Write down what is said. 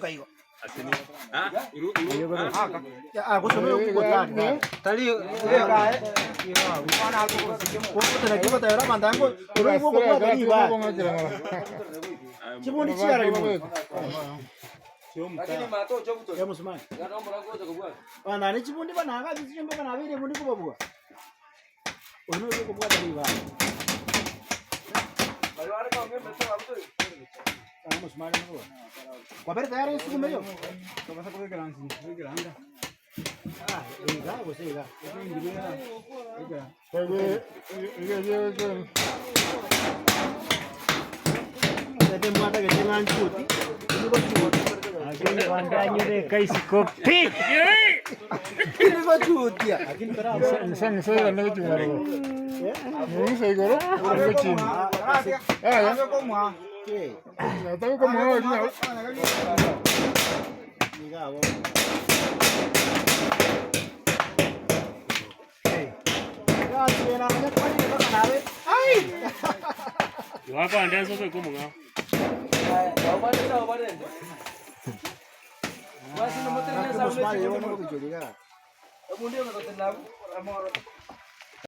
kayo. Aku sunu kuat tadi mana aku tadi kita tadi mantan aku aku kuat tadi ba cuma di ciara ini ya musman nani cuma di mana kan di cuma mana ini mau di kuba buka unu itu kuba tadi ba musman itu Kabar tayar itu cuma yo. Kau masa pakai gelang sih, gelang dah. Iya, bos iya. Ini dia. Iya. Tapi muat agak jangan cuti. Ini kau cuti. Akhirnya pandanya deh kayak kopi. Ini kau cuti ya. Akhirnya kerana. Saya nak cuti baru. Ini saya goro. Orang kecil. Yang kau mau. Okay. Tahu kamu mau ni? Ni kau. Hey. Kau cuci namanya kau ni kau kenapa? Ay. Dua apa anda suka kamu ngah? Kau mana? Masih nombor 3 sama ni. Musma, yang mana kau cuci dia? Kemudian kau tenang, ramai orang.